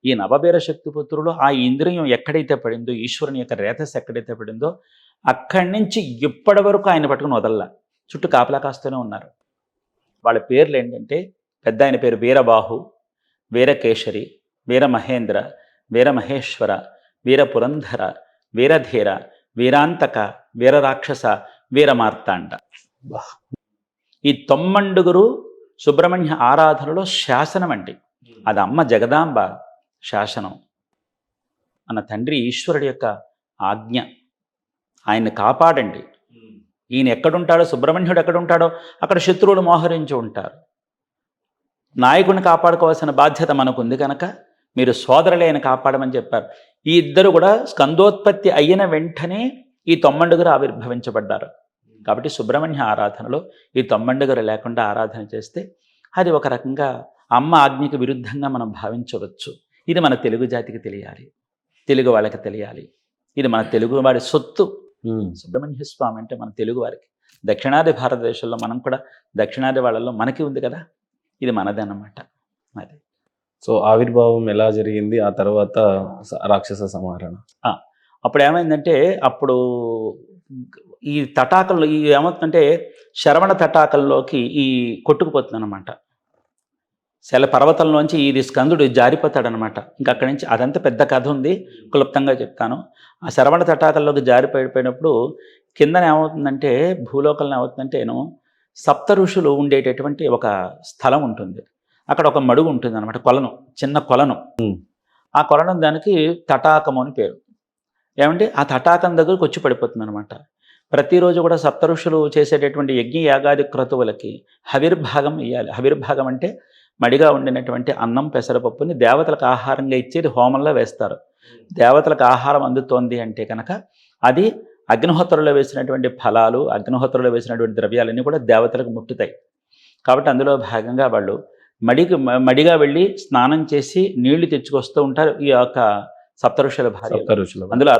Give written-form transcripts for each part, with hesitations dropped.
ఈ నవబీర శక్తిపుత్రుడు ఆ ఇంద్రియం ఎక్కడైతే పడిందో, ఈశ్వరుని యొక్క రేతస్సు ఎక్కడైతే పడిందో, అక్కడి నుంచి ఇప్పటి వరకు ఆయన పట్టుకుని వదల్లా. చుట్టూ కాపలా కాస్తూనే ఉన్నారు. వాళ్ళ పేర్లు ఏంటంటే, పెద్ద ఆయన పేరు వీరబాహు, వీరకేశరి, వీరమహేంద్ర, వీరమహేశ్వర, వీరపురంధర, వీరధీర, వీరాంతక, వీరరాక్షస, వీరమార్తాండ. ఈ తొమ్మండుగురు సుబ్రహ్మణ్య ఆరాధనలో శాసనం అండి. అది అమ్మ జగదాంబ శాసనం. మన తండ్రి ఈశ్వరుడి యొక్క ఆజ్ఞ. ఆయన్ని కాపాడండి. ఈయన ఎక్కడుంటాడో, సుబ్రహ్మణ్యుడు ఎక్కడుంటాడో అక్కడ శత్రువులు మోహరించి ఉంటారు. నాయకుడిని కాపాడుకోవాల్సిన బాధ్యత మనకుంది కనుక మీరు సోదరులైన కాపాడమని చెప్పారు. ఈ ఇద్దరు కూడా స్కందోత్పత్తి అయిన వెంటనే ఈ తొమ్మండుగురు ఆవిర్భవించబడ్డారు. కాబట్టి సుబ్రహ్మణ్య ఆరాధనలో ఈ తొమ్మండుగురు లేకుండా ఆరాధన చేస్తే అది ఒక రకంగా అమ్మ ఆజ్ఞకి విరుద్ధంగా మనం భావించవచ్చు. ఇది మన తెలుగు జాతికి తెలియాలి, తెలుగు వాళ్ళకి తెలియాలి. ఇది మన తెలుగు వాడి సొత్తు. సుబ్రహ్మణ్య స్వామి అంటే మన తెలుగు వారికి. దక్షిణాది భారతదేశంలో మనం కూడా దక్షిణాది వాళ్ళల్లో మనకి ఉంది కదా, ఇది మనదన్నమాట. అది. సో ఆవిర్భావం ఎలా జరిగింది, ఆ తర్వాత రాక్షస సంహరణ? అప్పుడు ఏమైందంటే, అప్పుడు ఈ తటాకంలో ఈ ఏమవుతుందంటే శరవణ తటాకంలోకి ఈ కొట్టుకుపోతుంది అనమాట. శల పర్వతంలోంచి ఇది స్కందుడు జారిపోతాడనమాట. ఇంకా అక్కడి నుంచి అదంతా పెద్ద కథ ఉంది, క్లుప్తంగా చెప్తాను. ఆ శరవణ తటాకంలోకి జారిపోయినప్పుడు కిందన ఏమవుతుందంటే, భూలోకంలో ఏమవుతుందంటే, సప్త ఋషులు ఉండేటటువంటి ఒక స్థలం ఉంటుంది. అక్కడ ఒక మడుగు ఉంటుంది అనమాట, కొలను, చిన్న కొలను. ఆ కొలను దానికి తటాకము అని పేరు. ఏమంటే ఆ తటాకం దగ్గరకు వచ్చి పడిపోతుంది అనమాట. ప్రతిరోజు కూడా సప్త ఋషులు చేసేటటువంటి యజ్ఞ యాగాది క్రతువులకి హవిర్భాగం ఇవ్వాలి. హవిర్భాగం అంటే మడిగా ఉండినటువంటి అన్నం పెసరపప్పుని దేవతలకు ఆహారంగా ఇచ్చేది హోమంలో వేస్తారు. దేవతలకు ఆహారం అందుతోంది అంటే కనుక అది అగ్నిహోత్రంలో వేసినటువంటి ఫలాలు, అగ్నిహోత్రంలో వేసినటువంటి ద్రవ్యాలన్నీ కూడా దేవతలకు ముట్టుతాయి. కాబట్టి అందులో భాగంగా వాళ్ళు మడిగా వెళ్ళి స్నానం చేసి నీళ్లు తెచ్చుకొస్తూ ఉంటారు ఈ యొక్క సప్తఋషుల భార్య. అందులో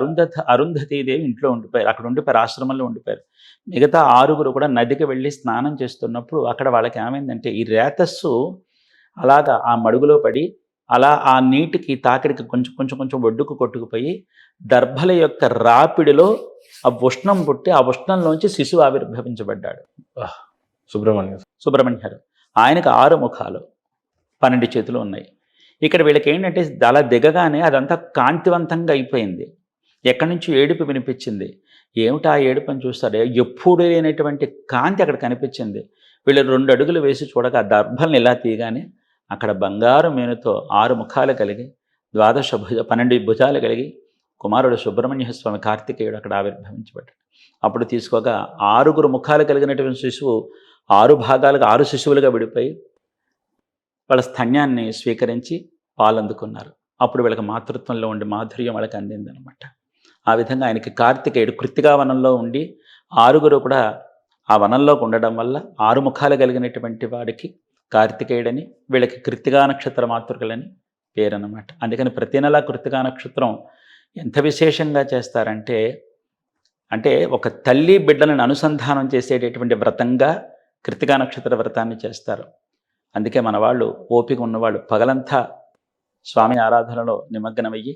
అరుంధతీదేవి ఇంట్లో ఉండిపోయారు, అక్కడ ఉండిపోయారు, ఆశ్రమంలో ఉండిపోయారు. మిగతా 6 కూడా నదికి వెళ్ళి స్నానం చేస్తున్నప్పుడు అక్కడ వాళ్ళకి ఏమైందంటే, ఈ రేతస్సు అలాగా ఆ మడుగులో పడి అలా ఆ నీటికి తాకిడికి కొంచెం ఒడ్డుకు కొట్టుకుపోయి దర్భల యొక్క రాపిడిలో ఆ ఉష్ణం పుట్టి ఆ ఉష్ణంలోంచి శిశువు ఆవిర్భవించబడ్డాడు. సుబ్రహ్మణ్యరు. ఆయనకు 6 ముఖాలు, 12 చేతులు ఉన్నాయి. ఇక్కడ వీళ్ళకి ఏంటంటే అలా దిగగానే అదంతా కాంతివంతంగా అయిపోయింది. ఎక్కడి నుంచి ఏడుపు వినిపించింది. ఏమిటా ఏడుపు అని చూస్తాడే, ఎప్పుడు లేనటువంటి కాంతి అక్కడ కనిపించింది. వీళ్ళు 2 అడుగులు వేసి చూడగా ఆ దర్భల్ని ఇలా తీయగానే అక్కడ బంగారు మేనుతో 6 ముఖాలు కలిగి 12 భుజాలు కలిగి కుమారుడు సుబ్రహ్మణ్య స్వామి కార్తికేయుడు అక్కడ ఆవిర్భవించబడ్డాడు. అప్పుడు తీసుకోగా 6 ముఖాలు కలిగినటువంటి శిశువు 6 భాగాలుగా 6 శిశువులుగా విడిపోయి వాళ్ళ స్థన్యాన్ని స్వీకరించి పాలందుకున్నారు. అప్పుడు వీళ్ళకి మాతృత్వంలో ఉండి మాధుర్యం వాళ్ళకి అందిందనమాట. ఆ విధంగా ఆయనకి కార్తికేయుడు కృత్తికా వనంలో ఉండి 6 కూడా ఆ వనంలోకి ఉండడం వల్ల 6 ముఖాలు కలిగినటువంటి వాడికి కార్తికేయుడని, వీళ్ళకి కృత్తికా నక్షత్ర మాతృకులని పేరు అన్నమాట. అందుకని ప్రతి నెల కృత్తికా నక్షత్రం ఎంత విశేషంగా చేస్తారంటే, ఒక తల్లి బిడ్డలను అనుసంధానం చేసేటటువంటి వ్రతంగా కృత్తికా నక్షత్ర వ్రతాన్ని చేస్తారు. అందుకే మన వాళ్ళు ఓపిక ఉన్నవాళ్ళు పగలంతా స్వామి ఆరాధనలో నిమగ్నమయ్యి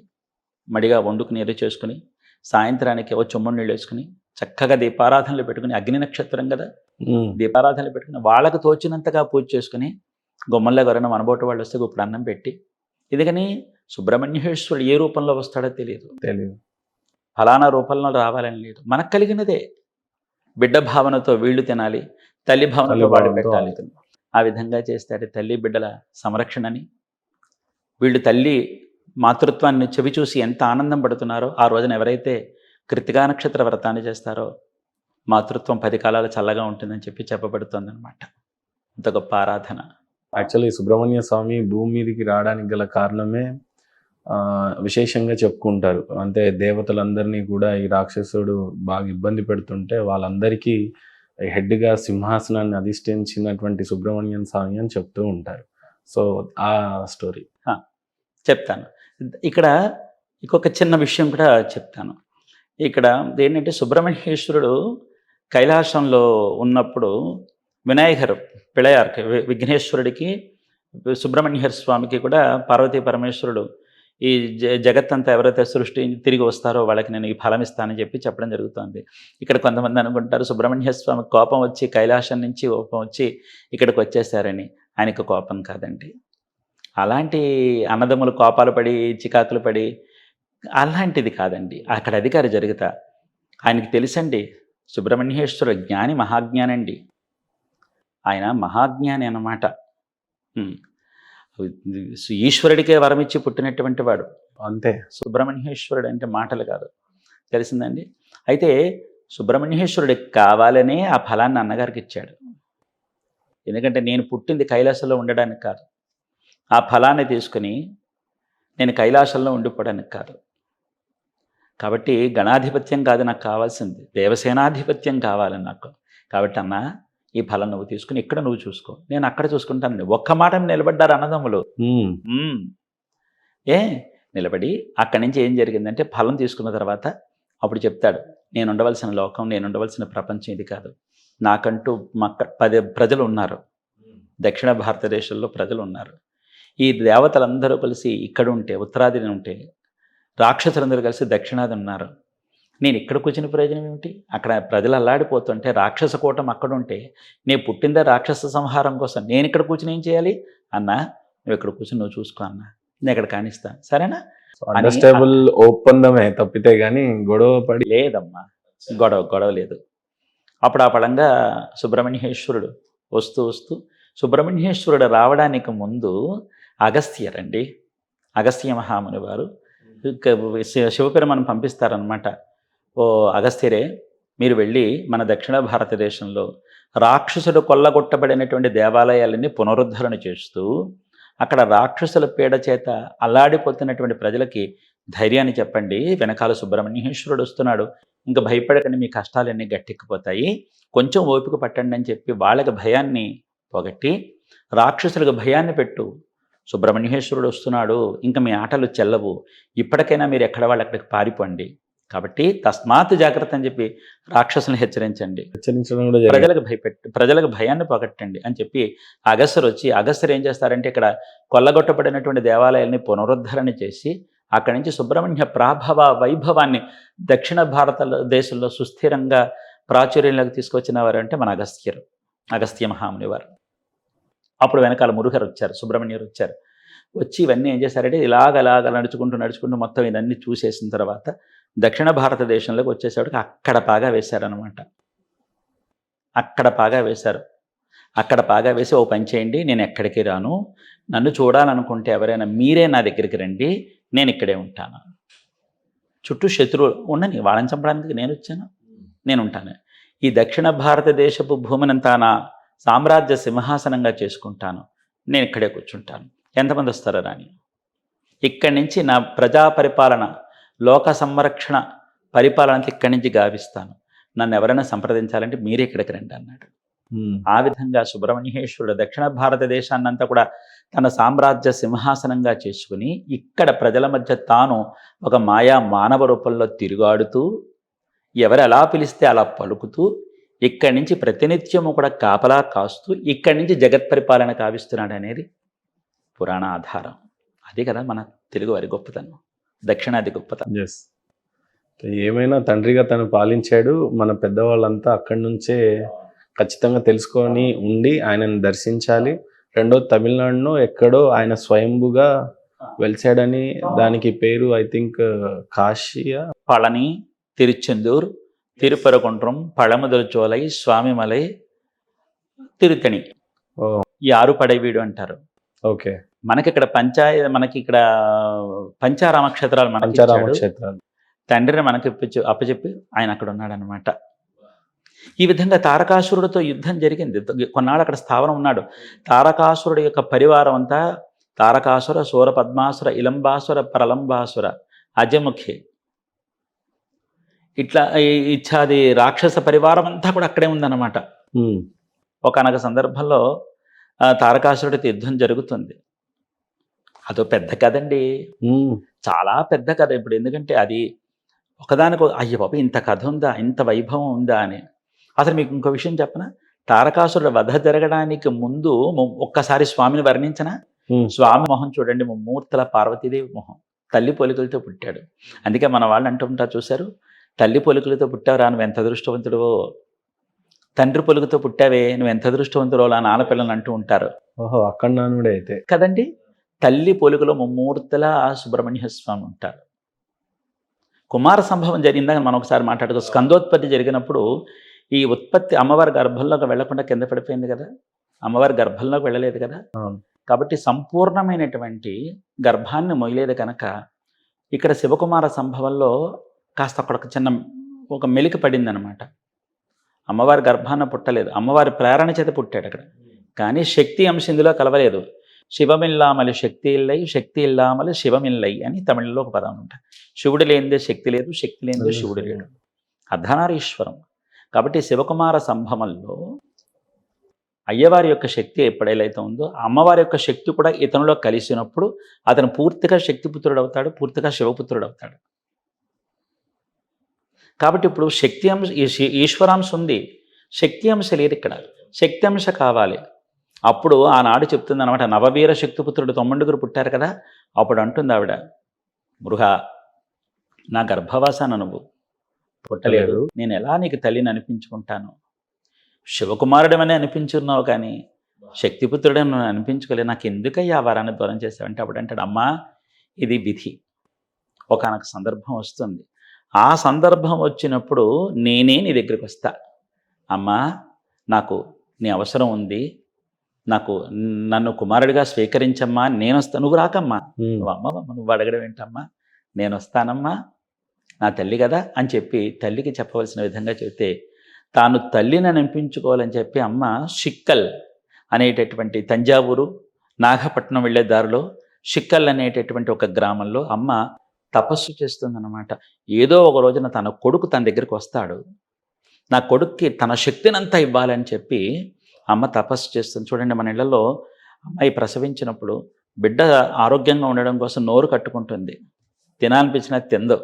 మడిగా వండుకు నీరు చేసుకుని సాయంత్రానికి చెమ్ముడు నీళ్ళు వేసుకుని చక్కగా దీపారాధనలు పెట్టుకుని, అగ్ని నక్షత్రం కదా, దీపారాధనలు పెట్టుకుని వాళ్ళకు తోచినంతగా పూజ చేసుకుని గుమ్మల్లో ఎవరైనా మనబోటు వాళ్ళు వస్తే ఇప్పుడు అన్నం పెట్టి, ఎందుకని సుబ్రహ్మణ్యేశ్వరుడు ఏ రూపంలో వస్తాడో తెలియదు, ఫలానా రూపంలో రావాలని లేదు. మనకు కలిగినదే బిడ్డ భావనతో వీళ్ళు తినాలి, తల్లి భావనతో వాడు పెట్టాలి. ఆ విధంగా చేస్తాడు తల్లి బిడ్డల సంరక్షణని. వీళ్ళు తల్లి మాతృత్వాన్ని చెవి చూసి ఎంత ఆనందం పడుతున్నారో, ఆ రోజున ఎవరైతే కృత్తికా నక్షత్ర వ్రతాన్ని చేస్తారో మాతృత్వం 10 కాలాలు చల్లగా ఉంటుందని చెప్పబడుతుంది అనమాట. అంత గొప్ప ఆరాధన. యాక్చువల్లీ సుబ్రహ్మణ్య స్వామి భూమి మీదకి రావడానికి గల కారణమే విశేషంగా చెప్పుకుంటారు. అంటే దేవతలందరినీ కూడా ఈ రాక్షసుడు బాగా ఇబ్బంది పెడుతుంటే వాళ్ళందరికీ హెడ్గా సింహాసనాన్ని అధిష్ఠించినటువంటి సుబ్రహ్మణ్యం స్వామి అని చెప్తూ ఉంటారు. సో ఆ స్టోరీ చెప్తాను. ఇక్కడ ఇంకొక చిన్న విషయం కూడా చెప్తాను. ఇక్కడ ఏంటంటే, సుబ్రహ్మణ్యేశ్వరుడు కైలాసంలో ఉన్నప్పుడు వినాయకర్ పిళయార్కి విఘ్నేశ్వరుడికి సుబ్రహ్మణ్య స్వామికి కూడా పార్వతీ పరమేశ్వరుడు ఈ జగత్తంతా ఎవరైతే సృష్టి తిరిగి వస్తారో వాళ్ళకి నేను ఈ ఫలం ఇస్తానని చెప్పి చెప్పడం జరుగుతుంది. ఇక్కడ కొంతమంది అనుకుంటారు సుబ్రహ్మణ్య స్వామి కోపం వచ్చి కైలాసం నుంచి కోపం వచ్చి ఇక్కడికి వచ్చేసారని. ఆయనకు కోపం కాదండి. అలాంటి అన్నదమ్ములు కోపాలు పడి చికాకులు పడి అలాంటిది కాదండి. అక్కడ అధికారి జరుగుతా ఆయనకి తెలుసండి. సుబ్రహ్మణ్యేశ్వర జ్ఞాని, మహాజ్ఞాని అండి. ఆయన మహాజ్ఞాని అన్నమాట. ఈశ్వరుడికే వరమిచ్చి పుట్టినటువంటి వాడు. అంతే. సుబ్రహ్మణ్యేశ్వరుడు అంటే మాటలు కాదు. తెలిసిందండి. అయితే సుబ్రహ్మణ్యేశ్వరుడికి కావాలనే ఆ ఫలాన్ని అన్నగారికి ఇచ్చాడు. ఎందుకంటే నేను పుట్టింది కైలాసంలో ఉండడానికి కాదు. ఆ ఫలాన్ని తీసుకుని నేను కైలాసంలో ఉండిపోవడానికి కాదు. కాబట్టి గణాధిపత్యం కాదు నాకు కావాల్సింది, దేవసేనాధిపత్యం కావాలి నాకు. కాబట్టి అన్న ఈ ఫలం నువ్వు తీసుకుని ఇక్కడ నువ్వు చూసుకో, నేను అక్కడ చూసుకుంటానండి. ఒక్క మాట నిలబడ్డారు అన్నదమ్ములు. నిలబడి అక్కడి నుంచి ఏం జరిగిందంటే ఫలం తీసుకున్న తర్వాత అప్పుడు చెప్తాడు, నేను ఉండవలసిన లోకం, నేను ఉండవలసిన ప్రపంచం ఇది కాదు. నాకంటూ 10 ప్రజలు ఉన్నారు. దక్షిణ భారతదేశంలో ప్రజలు ఉన్నారు. ఈ దేవతలందరూ కలిసి ఇక్కడ ఉంటే, ఉత్తరాదిని ఉంటే, రాక్షసులందరూ కలిసి దక్షిణాది ఉన్నారు. నేను ఇక్కడ కూర్చుని ప్రయోజనం ఏమిటి? అక్కడ ప్రజలు అల్లాడిపోతుంటే రాక్షస కూటం అక్కడ ఉంటే, నేను పుట్టిందే రాక్షస సంహారం కోసం, నేను ఇక్కడ కూర్చుని ఏం చేయాలి? అన్న నువ్వు ఇక్కడ కూర్చుని నువ్వు చూసుకో అన్న, నేను ఇక్కడ కానిస్తాను, సరేనా? అండర్స్టాండబుల్ ఒప్పందమే తప్పితే కానీ గొడవ పడి లేదమ్మా. గొడవ లేదు. అప్పుడు ఆ పడంగా సుబ్రహ్మణ్యేశ్వరుడు వస్తూ సుబ్రహ్మణ్యేశ్వరుడు రావడానికి ముందు అగస్త్యరండి, అగస్త్య మహాముని వారు శివపెరుమను పంపిస్తారనమాట. ఓ అగస్త్యరే, మీరు వెళ్ళి మన దక్షిణ భారతదేశంలో రాక్షసుడు కొల్లగొట్టబడినటువంటి దేవాలయాలన్నీ పునరుద్ధరణ చేస్తూ అక్కడ రాక్షసుల పీడ చేత అల్లాడిపోతున్నటువంటి ప్రజలకి ధైర్యాన్ని చెప్పండి. వెనకాల సుబ్రహ్మణ్యేశ్వరుడు వస్తున్నాడు, ఇంకా భయపడకండి, మీ కష్టాలన్నీ గట్టెక్కిపోతాయి, కొంచెం ఓపిక పట్టండి అని చెప్పి వాళ్ళకి భయాన్ని పోగొట్టి రాక్షసులకు భయాన్ని పెట్టు. సుబ్రహ్మణ్యేశ్వరుడు వస్తున్నాడు, ఇంకా మీ ఆటలు చెల్లవు, ఇప్పటికైనా మీరు ఎక్కడ వాళ్ళు అక్కడికి పారిపోండి, కాబట్టి తస్మాత్ జాగ్రత్త అని చెప్పి రాక్షసులను హెచ్చరించండి, ప్రజలకు భయాన్ని పోగొట్టండి అని చెప్పి అగస్త్యరు ఏం చేస్తారంటే ఇక్కడ కొల్లగొట్టబడినటువంటి దేవాలయాల్ని పునరుద్ధరణ చేసి అక్కడి నుంచి సుబ్రహ్మణ్య ప్రాభవ వైభవాన్ని దక్షిణ భారతదేశంలో సుస్థిరంగా ప్రాచుర్యంలోకి తీసుకొచ్చిన వారు అంటే మన అగస్త్య మహాముని వారు. అప్పుడు వెనకాల మురుగరు వచ్చారు, సుబ్రహ్మణ్యుడు వచ్చారు. వచ్చి ఇవన్నీ ఏం చేశారంటే ఇలాగ నడుచుకుంటూ మొత్తం ఇవన్నీ చూసేసిన తర్వాత దక్షిణ భారతదేశంలోకి వచ్చేసేవాడికి అక్కడ పాగా వేశారనమాట. అక్కడ పాగా వేసి ఓ పని చేయండి, నేను ఎక్కడికి రాను, నన్ను చూడాలనుకుంటే ఎవరైనా మీరే నా దగ్గరికి రండి, నేను ఇక్కడే ఉంటాను. చుట్టూ శత్రువులు ఉండని, వాళ్ళని చంపడానికి నేను ఉంటాను. ఈ దక్షిణ భారతదేశపు భూమినంతా నా సామ్రాజ్య సింహాసనంగా చేసుకుంటాను, నేను ఇక్కడే కూర్చుంటాను, ఎంతమంది వస్తారో రాని, ఇక్కడి నుంచి నా ప్రజా పరిపాలన, లోక సంరక్షణ పరిపాలనకి ఇక్కడి నుంచి గావిస్తాను, నన్ను ఎవరైనా సంప్రదించాలంటే మీరే ఇక్కడికి రండి అన్నాడు. ఆ విధంగా సుబ్రహ్మణ్యేశ్వరుడు దక్షిణ భారతదేశాన్నంతా కూడా తన సామ్రాజ్య సింహాసనంగా చేసుకుని ఇక్కడ ప్రజల మధ్య తాను ఒక మాయా మానవ రూపంలో తిరుగాడుతూ ఎవరు ఎలా పిలిస్తే అలా పలుకుతూ ఇక్కడి నుంచి ప్రతినిత్యము కూడా కాపలా కాస్తూ ఇక్కడి నుంచి జగత్ పరిపాలన కావిస్తున్నాడు అనేది పురాణ ఆధారం. అది కదా మన తెలుగు వారి గొప్పతనం, దక్షిణాది గొప్పతనం. ఏమైనా తండ్రిగా తను పాలించాడు. మన పెద్దవాళ్ళంతా అక్కడి నుంచే ఖచ్చితంగా తెలుసుకొని ఉండి ఆయనను దర్శించాలి. రెండో తమిళనాడులో ఎక్కడో ఆయన స్వయంభుగా వెలిసాడని, దానికి పేరు ఐ థింక్ కాశీయా, పళని, తిరుచెందూర్, తిరుపరకుంట్రం, పళముదలచోలై, స్వామిమలై, తిరుతణి, ఈ 6 పడైవీడు అంటారు. ఓకే. మనకి ఇక్కడ పంచారామ క్షేత్రాలు తండ్రిని మనకి అప్పచెప్పి ఆయన అక్కడ ఉన్నాడనమాట. ఈ విధంగా తారకాసురుడితో యుద్ధం జరిగింది. కొన్నాళ్ళు అక్కడ స్థావరం ఉన్నాడు. తారకాసురుడి యొక్క పరివారం అంతా తారకాసుర, సూర పద్మాసుర, ఇలంబాసుర, ప్రలంబాసుర, అజముఖి, ఇట్లా ఇచ్చాది రాక్షస పరివారం అంతా కూడా అక్కడే ఉందన్నమాట. ఒకనొక సందర్భంలో తారకాసురుడితో యుద్ధం జరుగుతుంది. అదో పెద్ద కథండి, చాలా పెద్ద కథ. ఇప్పుడు ఎందుకంటే అది ఒకదానికి అయ్య బాబు ఇంత కథ ఉందా, ఇంత వైభవం ఉందా అని. అసలు మీకు ఇంకో విషయం చెప్పనా, తారకాసురుడు వధ జరగడానికి ముందు ఒక్కసారి స్వామిని వర్ణించనా? స్వామి మొహం చూడండి, ముమ్మూర్తుల పార్వతీదేవి మొహం, తల్లి పోలికలతో పుట్టాడు. అందుకే మన వాళ్ళు అంటుంటారు చూశారు, తల్లి పోలికలతో పుట్టావురా నువ్వు ఎంత అదృష్టవంతుడివో, తండ్రి పొలుగుతో పుట్టావే నువ్వు ఎంత అదృష్టవంతుడో అని ఆడపిల్లలు అంటూ ఉంటారు ఓహో, అక్కడ నానుడే అయితే. కదండి. తల్లి పోలికలో ముమ్మూర్తుల సుబ్రహ్మణ్య స్వామి ఉంటారు. కుమార సంభవం జరిగిందని మనం ఒకసారి మాట్లాడుకో. స్కందోత్పత్తి జరిగినప్పుడు ఈ ఉత్పత్తి అమ్మవారి గర్భంలోకి వెళ్లకుండా కింద పడిపోయింది కదా, అమ్మవారి గర్భంలోకి వెళ్ళలేదు కదా. అవును. కాబట్టి సంపూర్ణమైనటువంటి గర్భాన్ని మొయ్యలేదు కనుక ఇక్కడ శివకుమార సంభవంలో కాస్త అక్కడ ఒక మెలిక పడింది అనమాట. అమ్మవారి గర్భాన పుట్టలేదు, అమ్మవారి ప్రేరణ చేత పుట్టాడు అక్కడ. కానీ శక్తి అంశం ఇందులో కలవలేదు. శివమిల్లామలి శక్తి ఇల్లై, శక్తి ఇల్లామలి శివమిల్లై అని తమిళంలో ఒక పదం ఉంటాయి. శివుడు లేనిదే శక్తి లేదు, శక్తి లేనిదే శివుడు లేడు. అర్ధనారీశ్వరం. కాబట్టి శివకుమార సంభవంలో అయ్యవారి యొక్క శక్తి ఎప్పుడైతే ఉందో అమ్మవారి యొక్క శక్తి కూడా ఇతనిలో కలిసినప్పుడు అతను పూర్తిగా శక్తిపుత్రుడు అవుతాడు, పూర్తిగా శివపుత్రుడు అవుతాడు. కాబట్టి ఇప్పుడు శక్తి అంశ ఈశ్వరాంశ ఉంది, శక్తి అంశ లేదు ఇక్కడ, శక్తి అంశ కావాలి. అప్పుడు ఆనాడు చెప్తుంది అనమాట, నవవీర శక్తిపుత్రుడు 9 పుట్టారు కదా. అప్పుడు అంటుంది ఆవిడ, మృగ నా గర్భవాసాన నువ్వు పుట్టలేదు, నేను ఎలా నీకు తల్లిని అనిపించుకుంటాను? శివకుమారుడమని అనిపించున్నావు కానీ శక్తిపుత్రుడని నువ్వు అనిపించుకోలేదు, నాకు ఎందుకయ్యా ఆ వరాన్ని దూరం చేసావంటే అప్పుడు అంటాడు, అమ్మా ఇది విధి, ఒకానొక సందర్భం వస్తుంది, ఆ సందర్భం వచ్చినప్పుడు నేనే నీ దగ్గరికి వస్తా. అమ్మా నాకు నీ అవసరం ఉంది, నన్ను కుమారుడిగా స్వీకరించమ్మా, నేను వస్తా, నువ్వు రాకమ్మా, నువ్వు అమ్మవమ్మ, నువ్వు అడగడం ఏంటమ్మా, నేను వస్తానమ్మా, నా తల్లి కదా అని చెప్పి తల్లికి చెప్పవలసిన విధంగా చెబితే తాను తల్లిని అనిపించుకోవాలని చెప్పి అమ్మ షిక్కల్ అనేటటువంటి తంజావూరు నాగపట్నం వెళ్ళే దారిలో షిక్కల్ అనేటటువంటి ఒక గ్రామంలో అమ్మ తపస్సు చేస్తుందన్నమాట. ఏదో ఒక రోజున తన కొడుకు తన దగ్గరికి వస్తాడు, నా కొడుక్కి తన శక్తినంతా ఇవ్వాలని చెప్పి అమ్మ తపస్సు చేస్తుంది. చూడండి, మన ఇళ్లలో అమ్మాయి ప్రసవించినప్పుడు బిడ్డ ఆరోగ్యంగా ఉండడం కోసం నోరు కట్టుకుంటుంది, తినాలనిపించినా తిందో,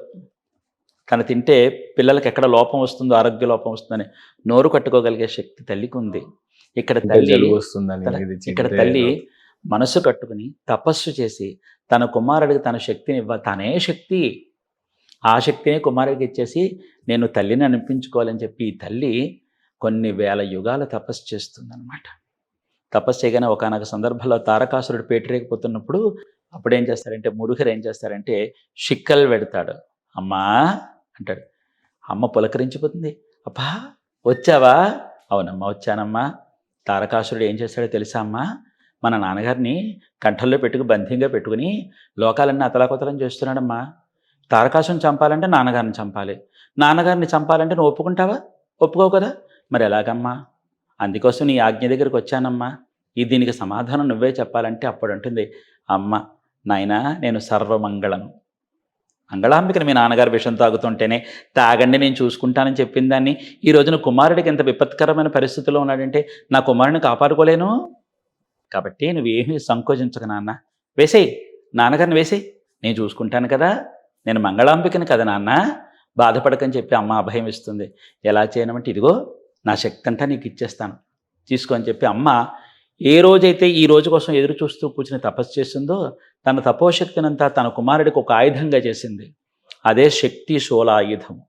తను తింటే పిల్లలకి ఎక్కడ లోపం వస్తుందో, ఆరోగ్య లోపం వస్తుందని నోరు కట్టుకోగలిగే శక్తి తల్లికి ఉంది. ఇక్కడ తల్లి మనసు కట్టుకుని తపస్సు చేసి తన కుమారుడికి తన శక్తిని తనే శక్తి, ఆ శక్తిని కుమారుడికి ఇచ్చేసి నేను తల్లిని అనిపించుకోవాలని చెప్పి ఈ తల్లి కొన్ని వేల యుగాలు తపస్సు చేస్తుందన్నమాట. తపస్సు చేయగానే ఒకనొక సందర్భంలో తారకాసురుడు పేటరేకపోతున్నప్పుడు అప్పుడు ఏం చేస్తారంటే మురుగరు ఏం చేస్తారంటే షిక్కలు పెడతాడు. అమ్మా అంటాడు. అమ్మ పులకరించిపోతుంది. అబ్బా వచ్చావా? అవునమ్మా వచ్చానమ్మా. తారకాసురుడు ఏం చేస్తాడో తెలుసా అమ్మా? మన నాన్నగారిని కంఠంలో బంధింగా పెట్టుకుని లోకాలన్నీ అతలాకుతలం చేస్తున్నాడమ్మా. తారకాసుని చంపాలంటే నాన్నగారిని చంపాలి, నాన్నగారిని చంపాలంటే నువ్వు ఒప్పుకుంటావా? ఒప్పుకోవు కదా, మరి ఎలాగమ్మా? అందుకోసం నీ ఆజ్ఞ దగ్గరికి వచ్చానమ్మా, దీనికి సమాధానం నువ్వే చెప్పాలంటే అప్పుడు అంటుంది అమ్మ, నాయనా నేను సర్వమంగళను, మంగళాంబికను మీ నాన్నగారు విషం తాగుతుంటేనే తాగండి నేను చూసుకుంటానని చెప్పిన దాన్ని ఈ రోజున కుమారుడికి ఎంత విపత్కరమైన పరిస్థితిలో ఉన్నాడంటే నా కుమారుడిని కాపాడుకోలేను. కాబట్టి నువ్వేమీ సంకోచించక నాన్న, వేసేయి, నాన్నగారిని వేసేయి, నేను చూసుకుంటాను కదా, నేను మంగళాంబికని కదా నాన్న, బాధపడకని చెప్పి అమ్మ అభయం ఇస్తుంది. ఎలా చేయనమంటే ఇదిగో నా శక్తి అంతా నీకు ఇచ్చేస్తాను తీసుకో అని చెప్పి అమ్మ ఏ రోజైతే ఈ రోజు కోసం ఎదురు చూస్తూ కూర్చుని తపస్సు చేసిందో తన తపోశక్తినంతా తన కుమారుడికి ఒక ఆయుధంగా చేసింది. అదే శక్తి శూలాయుధము.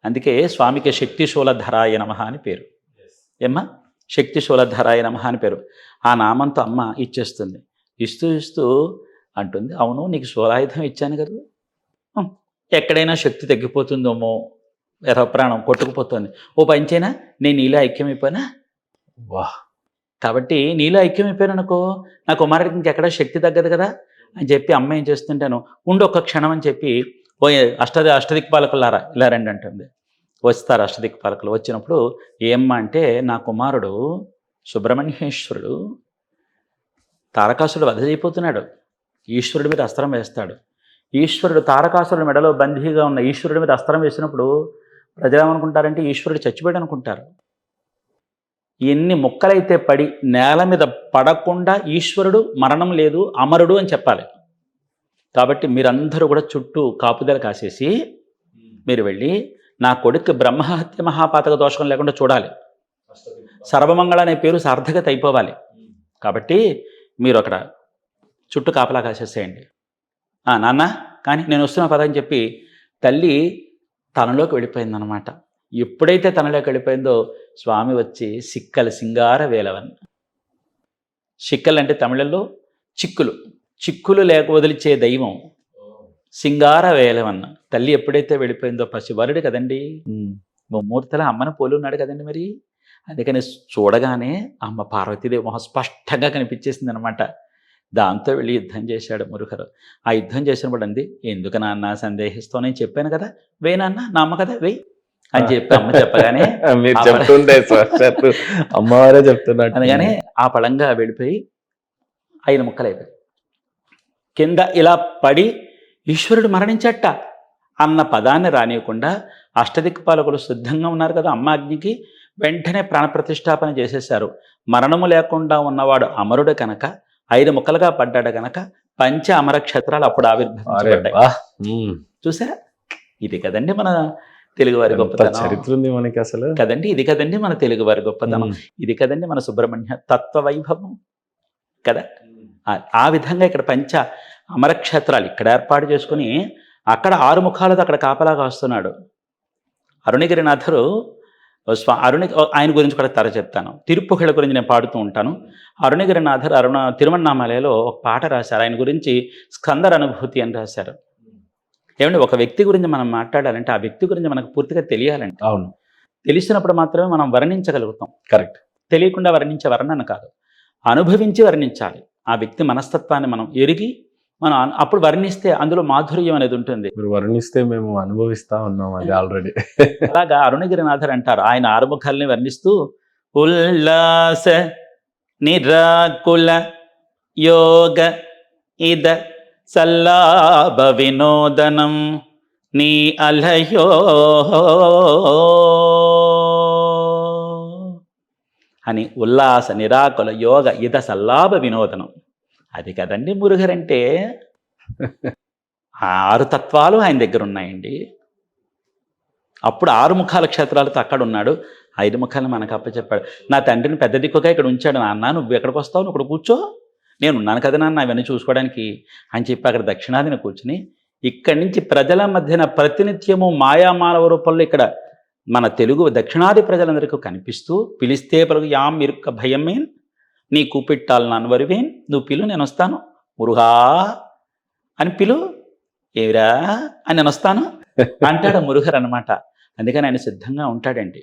అందుకే స్వామికి శక్తి శూలధరాయ నమః అని పేరు. ఏమ్మా? శక్తి శూలధరాయ నమః అని పేరు. ఆ నామంతో అమ్మ ఇచ్చేస్తుంది. ఇస్తూ అంటుంది, అవును నీకు శూలాయుధం ఇచ్చాను కదా, ఎక్కడైనా శక్తి తగ్గిపోతుందేమో, ప్రాణం కొట్టుకుపోతుంది, ఓ పంచేనా నేను నీలో ఐక్యమైపోయినా, వాహ్, కాబట్టి నీలో ఐక్యమైపోయాను అనుకో నా కుమారుడికి ఇంకెక్కడ శక్తి తగ్గదు కదా అని చెప్పి అమ్మ ఏం చేస్తుంటాను, ఉండు ఒక్క క్షణం అని చెప్పి ఓ అష్టదిక్పాలకులారా ఇలా రండి అంటుంది. వస్తారు అష్టదిక్పాలకులు. వచ్చినప్పుడు ఏమ్మా అంటే నా కుమారుడు సుబ్రహ్మణ్యేశ్వరుడు తారకాసురుడు వధ చేయబోతున్నాడు, ఈశ్వరుడి మీద అస్త్రం వేస్తాడు. ఈశ్వరుడు తారకాసురుడి మెడలో బందీగా ఉన్న ఈశ్వరుడి మీద అస్త్రం వేసినప్పుడు ప్రజలు ఏమనుకుంటారంటే ఈశ్వరుడు చచ్చిపోయాడు అనుకుంటారు. ఎన్ని ముక్కలైతే పడి నేల మీద పడకుండా ఈశ్వరుడు మరణం లేదు అమరుడు అని చెప్పాలి. కాబట్టి మీరందరూ కూడా చుట్టూ కాపుదల కాసేసి మీరు వెళ్ళి నా కొడుకు బ్రహ్మహత్య మహాపాతక దోషం లేకుండా చూడాలి, సర్వమంగళ అనే పేరు సార్థకత అయిపోవాలి. కాబట్టి మీరు అక్కడ చుట్టూ కాపలా కాసేసేయండి నాన్న కానీ నేను వస్తున్నా పద అని చెప్పి తల్లి తనలోకి వెళ్ళిపోయిందనమాట. ఎప్పుడైతే తనలోకి వెళ్ళిపోయిందో స్వామి వచ్చి సిక్కలు సింగార వేలవన్. సిక్కలు అంటే తమిళంలో చిక్కులు, చిక్కులు లేక వదిలిచే దైవం సింగార వేలవన్న. తల్లి ఎప్పుడైతే వెళ్ళిపోయిందో పసివరుడు కదండి, ముమ్మూర్తుల అమ్మను పోలి ఉన్నాడు కదండి. మరి అందుకని చూడగానే అమ్మ పార్వతీదేవి మొహం స్పష్టంగా కనిపించేసింది అనమాట. దాంతో వెళ్ళి యుద్ధం చేశాడు మురుగరు. ఆ యుద్ధం చేసినప్పుడు అంది, ఎందుకు నాన్న సందేహిస్తావు, నేను చెప్పాను కదా వేయి నాన్న, నా అమ్మ కదా వేయి అని చెప్పి అమ్మ చెప్పగానే మీరు చెప్తుంటే అమ్మవారే చెప్తున్నారు. అనగానే ఆ పళంగా వెళ్ళిపోయి 5 ముక్కలైపోయి కింద ఇలా పడి ఈశ్వరుడు మరణించట అన్న పదాన్ని రానియకుండా అష్టదిక్పాలకులు సిద్ధంగా ఉన్నారు కదా అమ్మ ఆజ్ఞకి, వెంటనే ప్రాణప్రతిష్ఠాపన చేసేశారు. మరణము లేకుండా ఉన్నవాడు అమరుడు కనుక 5 ముక్కలుగా పడ్డాడు కనుక పంచ అమర క్షేత్రాలు అప్పుడు ఆవిర్భవించబడ్డాయి. చూసారా, ఇది కదండి మన తెలుగువారి గొప్పతనం. చరిత్ర ఉంది మనకి అసలు కదండి, ఇది కదండి మన తెలుగువారి గొప్పతనం. ఇది కదండి మన సుబ్రహ్మణ్య తత్వ వైభవం కదా. ఆ విధంగా ఇక్కడ పంచ అమరక్షేత్రాలు ఇక్కడ ఏర్పాటు చేసుకుని అక్కడ 6 ముఖాలతో అక్కడ కాపలాగా వస్తున్నాడు అరుణగిరినాథరు. ఆయన గురించి కూడా తర చెప్తాను. తిరుప్పుగళ గురించి నేను పాడుతూ ఉంటాను. అరుణగిరినాథర్ తిరువన్నామలలో ఒక పాట రాశారు. ఆయన గురించి స్కందర అనుభూతి అని రాశారు. ఏమంటే ఒక వ్యక్తి గురించి మనం మాట్లాడాలంటే ఆ వ్యక్తి గురించి మనకు పూర్తిగా తెలియాలంటే, అవును, తెలిసినప్పుడు మాత్రమే మనం వర్ణించగలుగుతాం. కరెక్ట్. తెలియకుండా వర్ణించే వర్ణన కాదు, అనుభవించి వర్ణించాలి. ఆ వ్యక్తి మనస్తత్వాన్ని మనం ఎరిగి మనం అప్పుడు వర్ణిస్తే అందులో మాధుర్యం అనేది ఉంటుంది. మీరు వర్ణిస్తే మేము అనుభవిస్తా ఉన్నాం అది ఆల్రెడీ. అలాగా అరుణగిరినాథర్ అంటారు, ఆయన 6 ముఖాలని వర్ణిస్తూ ఉల్లాస నిరాకుల యోగ ఇద సల్లాభ వినోదనం నీ అలయో అని ఉల్లాస నిరాకుల యోగ ఇద సల్లాభ వినోదనం. అది కదండి మురుగరంటే. 6 తత్వాలు ఆయన దగ్గర ఉన్నాయండి. అప్పుడు 6 ముఖాల క్షేత్రాలతో అక్కడ ఉన్నాడు. 5 ముఖాలు మనకు అప్పచెప్పాడు. నా తండ్రిని పెద్ద దిక్కుగా ఇక్కడ ఉంచాడు. నాన్న నువ్వు ఎక్కడికి వస్తావు, నువ్వు ఇక్కడ కూర్చో, నేను ఉన్నాను కదా నాన్న ఇవన్నీ చూసుకోవడానికి అని చెప్పి అక్కడ దక్షిణాదిన కూర్చుని ఇక్కడి నుంచి ప్రజల మధ్యన ప్రతినిత్యము మాయామానవ రూపంలో ఇక్కడ మన తెలుగు దక్షిణాది ప్రజలందరికీ కనిపిస్తూ పిలిస్తే పలుకు యాం ఇరుక్క భయమేన్ నీ కూపిట్టాలు నన్ను వరివేన్, నువ్వు పిలు నేను వస్తాను, మురుగా అని పిలు, ఏవిరా అని నేను వస్తాను అంటాడు మురుగర్ అనమాట. అందుకని ఆయన సిద్ధంగా ఉంటాడండి.